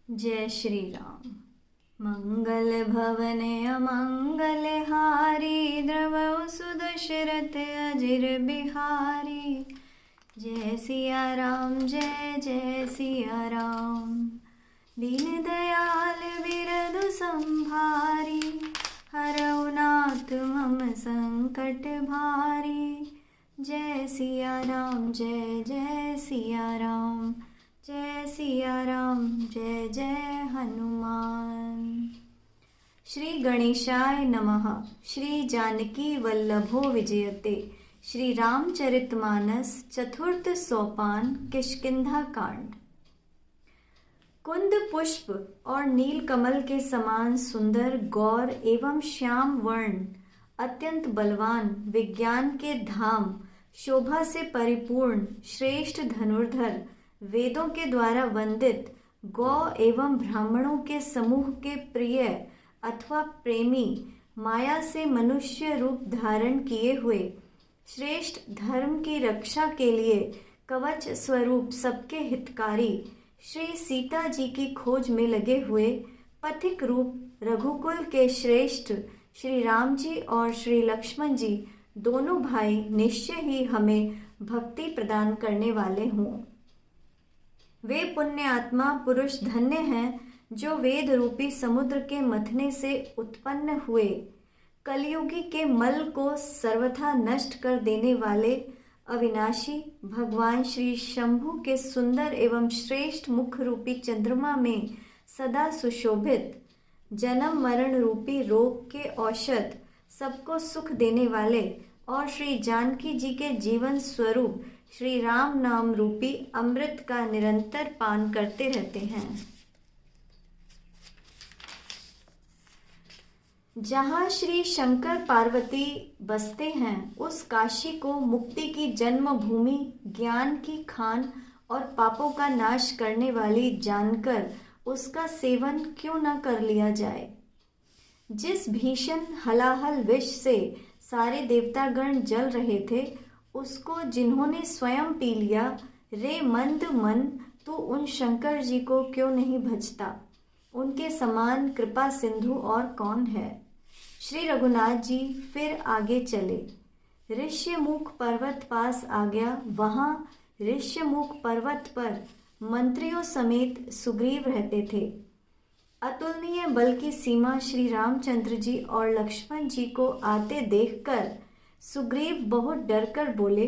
जय श्री राम। मंगल भवने अमंगल हारी, द्रवहु सुदशरथ अजिर बिहारी। जय सिया राम, जय जय सिया राम। दीन दयाल बिरधु संभारी, हरऊ नाथ मम संकट भारी। जय सिया राम, जय जय सिया राम। जय सिया राम, जय जय हनुमान। श्री गणेशाय नमः। श्री जानकी वल्लभो विजयते। श्री रामचरितमानस चतुर्थ सोपान किष्किंधा कांड। कुंद पुष्प और नील कमल के समान सुंदर गौर एवं श्याम वर्ण, अत्यंत बलवान, विज्ञान के धाम, शोभा से परिपूर्ण, श्रेष्ठ धनुर्धर, वेदों के द्वारा वंदित, गौ एवं ब्राह्मणों के समूह के प्रिय अथवा प्रेमी, माया से मनुष्य रूप धारण किए हुए, श्रेष्ठ धर्म की रक्षा के लिए कवच स्वरूप सबके हितकारी, श्री सीता जी की खोज में लगे हुए पथिक रूप रघुकुल के श्रेष्ठ श्री राम जी और श्री लक्ष्मण जी दोनों भाई निश्चय ही हमें भक्ति प्रदान करने वाले हों। वे पुण्य आत्मा पुरुष धन्य हैं जो वेद रूपी समुद्र के मथने से उत्पन्न हुए, कलयुगी के मल को सर्वथा नष्ट कर देने वाले अविनाशी भगवान श्री शंभु के सुंदर एवं श्रेष्ठ मुख रूपी चंद्रमा में सदा सुशोभित, जन्म मरण रूपी रोग के औषध, सबको सुख देने वाले और श्री जानकी जी के जीवन स्वरूप श्री राम नाम रूपी अमृत का निरंतर पान करते रहते हैं। जहाँ श्री शंकर पार्वती बसते हैं उस काशी को मुक्ति की जन्मभूमि, ज्ञान की खान और पापों का नाश करने वाली जानकर उसका सेवन क्यों न कर लिया जाए। जिस भीषण हलाहल विष से सारे देवतागण जल रहे थे, उसको जिन्होंने स्वयं पी लिया, रे मंद मन, तू उन शंकर जी को क्यों नहीं भजता। उनके समान कृपा सिंधु और कौन है। श्री रघुनाथ जी फिर आगे चले। ऋष्यमुख पर्वत पास आ गया। वहां ऋष्यमुख पर्वत पर मंत्रियों समेत सुग्रीव रहते थे। अतुलनीय बल की सीमा श्री रामचंद्र जी और लक्ष्मण जी को आते देखकर सुग्रीव बहुत डरकर बोले,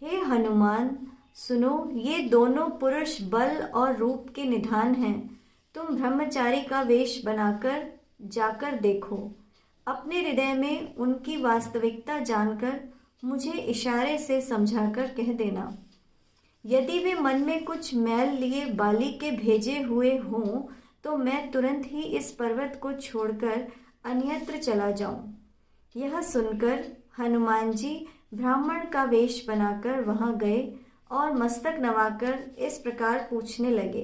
हे हनुमान, सुनो, ये दोनों पुरुष बल और रूप के निधान हैं। तुम ब्रह्मचारी का वेश बनाकर जाकर देखो। अपने हृदय में उनकी वास्तविकता जानकर मुझे इशारे से समझाकर कह देना। यदि वे मन में कुछ मैल लिए बाली के भेजे हुए हों तो मैं तुरंत ही इस पर्वत को छोड़कर अन्यत्र चला जाऊं। यह सुनकर हनुमान जी ब्राह्मण का वेश बनाकर वहां गए और मस्तक नवाकर इस प्रकार पूछने लगे,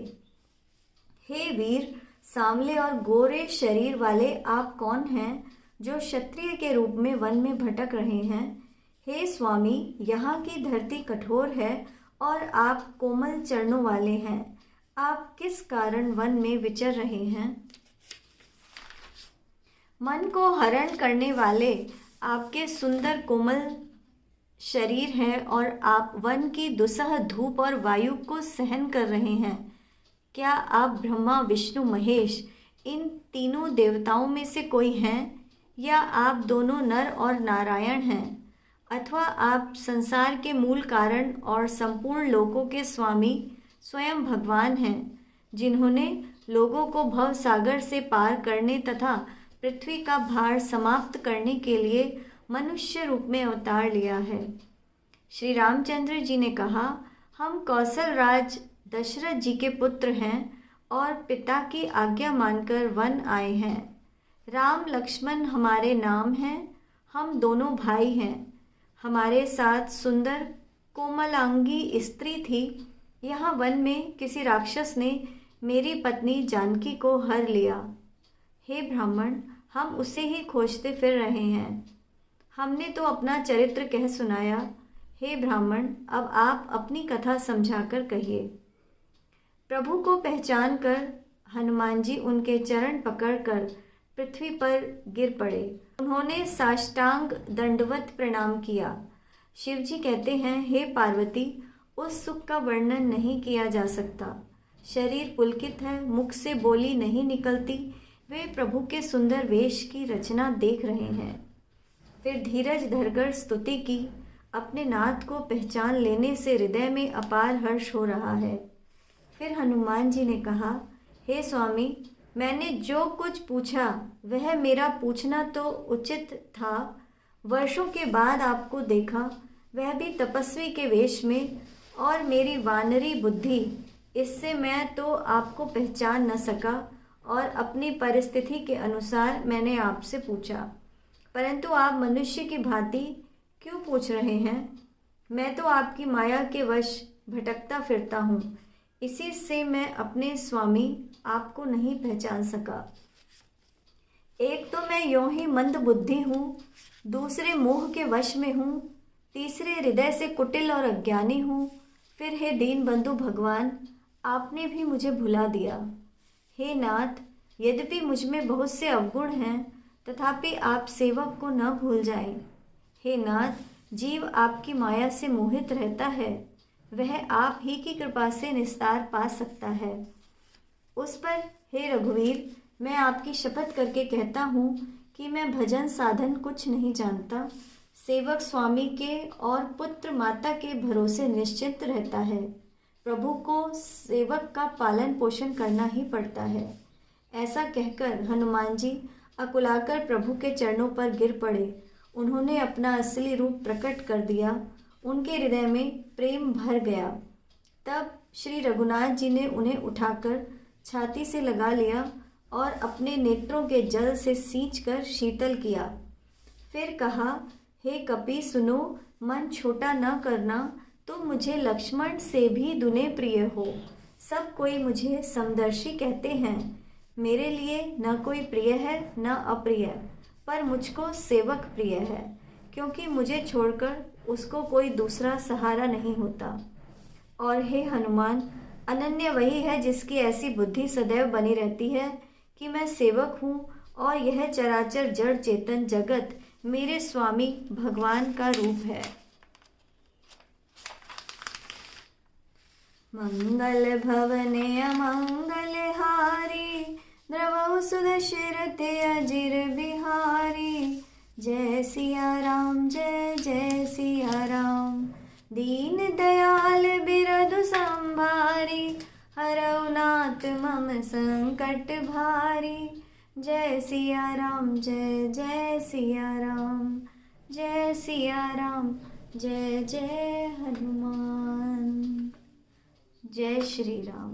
हे वीर, सांवले और गोरे शरीर वाले आप कौन हैं जो क्षत्रिय के रूप में वन में भटक रहे हैं। हे स्वामी, यहाँ की धरती कठोर है और आप कोमल चरणों वाले हैं। आप किस कारण वन में विचर रहे हैं। मन को हरण करने वाले आपके सुंदर कोमल शरीर है और आप वन की दुस्सह धूप और वायु को सहन कर रहे हैं। क्या आप ब्रह्मा, विष्णु, महेश, इन तीनों देवताओं में से कोई हैं, या आप दोनों नर और नारायण हैं, अथवा आप संसार के मूल कारण और संपूर्ण लोकों के स्वामी स्वयं भगवान हैं, जिन्होंने लोगों को भव सागर से पार करने तथा पृथ्वी का भार समाप्त करने के लिए मनुष्य रूप में अवतार लिया है। श्री रामचंद्र जी ने कहा, हम कौशल राज दशरथ जी के पुत्र हैं और पिता की आज्ञा मानकर वन आए हैं। राम लक्ष्मण हमारे नाम हैं। हम दोनों भाई हैं। हमारे साथ सुंदर कोमलांगी स्त्री थी। यहाँ वन में किसी राक्षस ने मेरी पत्नी जानकी को हर लिया। हे ब्राह्मण, हम उसे ही खोजते फिर रहे हैं। हमने तो अपना चरित्र कह सुनाया। हे ब्राह्मण, अब आप अपनी कथा समझाकर कहिए। प्रभु को पहचान कर हनुमान जी उनके चरण पकड़कर पृथ्वी पर गिर पड़े। उन्होंने साष्टांग दंडवत प्रणाम किया। शिव जी कहते हैं, हे पार्वती, उस सुख का वर्णन नहीं किया जा सकता। शरीर पुलकित है, मुख से बोली नहीं निकलती। वे प्रभु के सुंदर वेश की रचना देख रहे हैं। फिर धीरज धरकर स्तुति की। अपने नाथ को पहचान लेने से हृदय में अपार हर्ष हो रहा है। फिर हनुमान जी ने कहा, हे स्वामी, मैंने जो कुछ पूछा वह मेरा पूछना तो उचित था। वर्षों के बाद आपको देखा, वह भी तपस्वी के वेश में, और मेरी वानरी बुद्धि, इससे मैं तो आपको पहचान न सका और अपनी परिस्थिति के अनुसार मैंने आपसे पूछा। परंतु आप मनुष्य की भांति क्यों पूछ रहे हैं? मैं तो आपकी माया के वश भटकता फिरता हूँ, इसी से मैं अपने स्वामी आपको नहीं पहचान सका। एक तो मैं यों ही मंद बुद्धि हूँ, दूसरे मोह के वश में हूँ, तीसरे हृदय से कुटिल और अज्ञानी हूँ। फिर हे दीन बंधु भगवान, आपने भी मुझे भुला दिया। हे नाथ, यद्यपि मुझ में बहुत से अवगुण हैं, तथापि आप सेवक को न भूल जाएं। हे नाथ, जीव आपकी माया से मोहित रहता है, वह आप ही की कृपा से निस्तार पा सकता है। उस पर हे रघुवीर, मैं आपकी शपथ करके कहता हूँ कि मैं भजन साधन कुछ नहीं जानता। सेवक स्वामी के और पुत्र माता के भरोसे निश्चिंत रहता है। प्रभु को सेवक का पालन पोषण करना ही पड़ता है। ऐसा कहकर हनुमान जी अकुलाकर प्रभु के चरणों पर गिर पड़े। उन्होंने अपना असली रूप प्रकट कर दिया। उनके हृदय में प्रेम भर गया। तब श्री रघुनाथ जी ने उन्हें उठाकर छाती से लगा लिया और अपने नेत्रों के जल से सींचकर शीतल किया। फिर कहा, हे कपि सुनो, मन छोटा न करना, तुम मुझे लक्ष्मण से भी दुने प्रिय हो। सब कोई मुझे समदर्शी कहते हैं। मेरे लिए न कोई प्रिय है न अप्रिय, पर मुझको सेवक प्रिय है, क्योंकि मुझे छोड़कर उसको कोई दूसरा सहारा नहीं होता। और हे हनुमान, अनन्य वही है जिसकी ऐसी बुद्धि सदैव बनी रहती है कि मैं सेवक हूँ और यह चराचर जड़ चेतन जगत मेरे स्वामी भगवान का रूप है। मंगल भवने अमंगल हारी, द्रवहु सुदशरथ अजिर बिहारी। जय सिया राम, जय जय सिया राम। दीन दयाल बिरधु संभारी, हरौ नाथ मम संकट भारी। जय सिया राम, जय जय सिया राम। जय सिया राम, जय जय हनुमान। जय श्री राम।